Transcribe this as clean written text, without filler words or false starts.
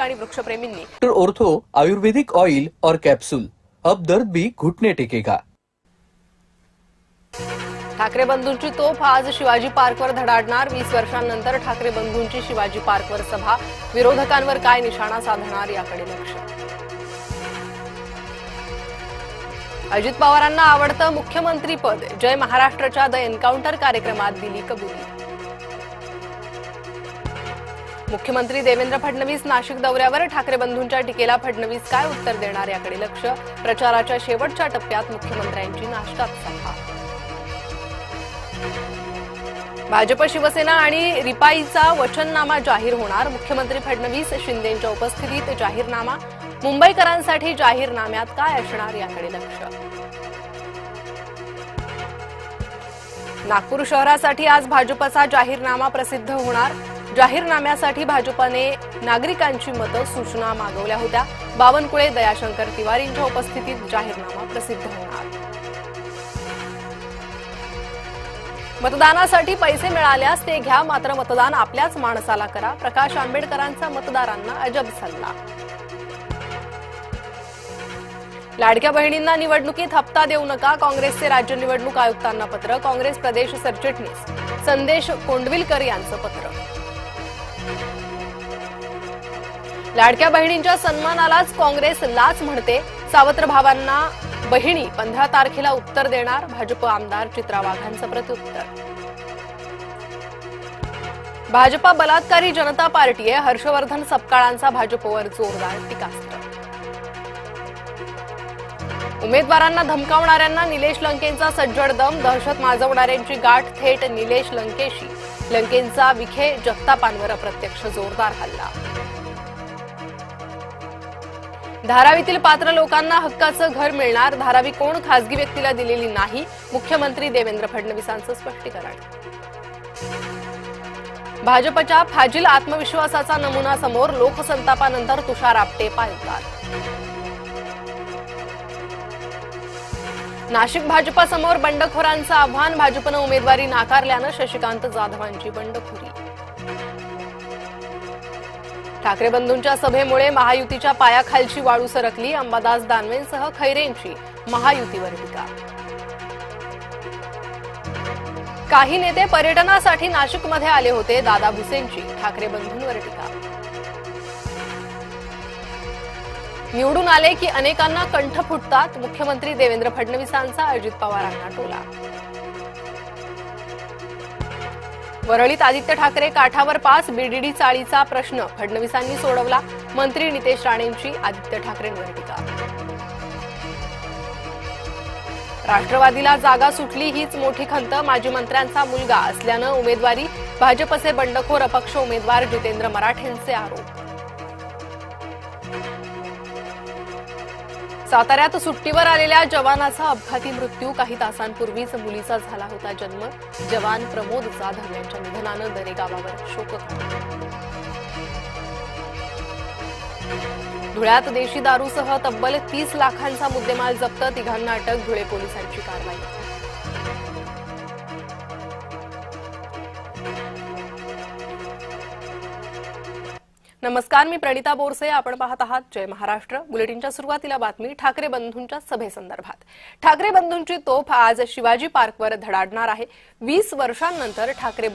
आणि वृक्षप्रेमींनी ऑर्थो आयुर्वेदिक ऑयल और कैप्सूल, अब दर्द भी घुटने टेकेगा। ठाकरे बंधूंची तोफ आज शिवाजी पार्कवर धडाडणार। 20 वर्षांनंतर ठाकरे बंधूंची शिवाजी पार्कवर सभा, विरोधकांवर काय निशाणा साधणार याकडे लक्ष। अजित पवारांना आवडतं मुख्यमंत्रीपद, जय महाराष्ट्रच्या द एन्काउंटर कार्यक्रमात दिली कबुली। मुख्यमंत्री देवेंद्र फडणवीस नाशिक दौऱ्यावर, ठाकरे बंधूंच्या टीकेला फडणवीस काय उत्तर देणार याकडे लक्ष। प्रचाराच्या शेवटच्या टप्प्यात मुख्यमंत्र्यांची नाशकात सभा। भाजप शिवसेना आणि रिपाईचा वचननामा जाहीर होणार। मुख्यमंत्री फडणवीस शिंदेंच्या उपस्थितीत जाहीरनामा, मुंबईकरांसाठी जाहीरनाम्यात काय असणार याकडे लक्ष। नागपूर शहरासाठी आज भाजपचा जाहीरनामा प्रसिद्ध होणार। जाहीरनाम्यासाठी भाजपने नागरिकांची मतं सूचना मागवल्या होत्या। बावनकुळे, दयाशंकर तिवारींच्या उपस्थितीत जाहीरनामा प्रसिद्ध होणार। मतदानासाठी पैसे मिळाल्यास ते घ्या, मात्र मतदान आपल्याच माणसाला करा। प्रकाश आंबेडकरांचा मतदारांना अजब सल्ला। लाडक्या बहिणींना निवडणुकीत हप्ता देऊ नका, काँग्रेसचे राज्य निवडणूक आयुक्तांना पत्र। काँग्रेस प्रदेश सरचिटणीस संदेश कोंडविलकर यांचं पत्र। लाडक्या बहिणींच्या सन्मानालाच काँग्रेस लाच म्हणते, सावत्र भावांना बहिणी 15 तारखेला उत्तर देणार। भाजप आमदार चित्रा वाघांचं प्रत्युत्तर। भाजपा बलात्कारी जनता पार्टी आहे, हर्षवर्धन सपकाळांचा भाजपवर जोरदार टीकास्त्र। उमेदवारांना धमकावणाऱ्यांना निलेश लंकेंचा सज्जड दम, दहशत माजवणाऱ्यांची गाठ थेट निलेश लंकेशी। लंकेंचा विखे जगतापांवर अप्रत्यक्ष जोरदार हल्ला। धारावीतील पात्र लोकांना हक्काचं घर मिळणार, धारावी कोण खासगी व्यक्तीला दिलेली नाही। मुख्यमंत्री देवेंद्र फडणवीसांचं स्पष्टीकरण। भाजपच्या फाजील आत्मविश्वासाचा नमुना समोर, लोकसंतापानंतर तुषार आपटे पायउतार। नाशिक भाजपासमोर बंडखोरांचं आव्हान, भाजपनं उमेदवारी नाकारल्यानं शशिकांत जाधवांची बंडखोरी। ठाकरे बंधूंच्या सभेमुळे महायुतीच्या पायाखालची वाळू सरकली, अंबादास दानवेंसह खैरेंची महायुतीवर टीका। काही नेते पर्यटनासाठी नाशिकमध्ये आले होते, दादा भुसेंची ठाकरे बंधूंवर टीका। निवडून आले की अनेकांना कंठ फुटतात, मुख्यमंत्री देवेंद्र फडणवीसांचा अजित पवारांना टोला। वरळीत आदित्य ठाकरे काठावर पास, बीडीडी चाळीचा प्रश्न फडणवीसांनी सोडवला। मंत्री नितेश राणेंची आदित्य ठाकरेंवर टीका। राष्ट्रवादीला जागा सुटली हीच मोठी खंत, माजी मंत्र्यांचा मुलगा असल्यानं उमेदवारी, भाजपचे बंडखोर अपक्ष उमेदवार जितेंद्र मराठेंचे आरोप। साताऱ्यात सुट्टीवर आलेल्या जवानाचा अपघाती मृत्यू, काही तासांपूर्वीच मुलीचा झाला होता जन्म। जवान प्रमोद जाधव यांच्या निधनानं दरेगावावर शोककळा। धुळ्यात देशी दारूसह तब्बल 30 लाखांचा मुद्देमाल जप्त, तिघांना अटक, धुळे पोलिसांची कारवाई। नमस्कार, मी प्रणिता बोरसे, आपण पाहत आहात जय महाराष्ट्र। बुलेटिनच्या सुरुवातीला बातमी ठाकरे बंधूंच्या सभेसंदर्भात। ठाकरे बंधूंची तोफ आज शिवाजी पार्कवर धडाडणार आहे। 20 वर्षांनंतर ठाकरे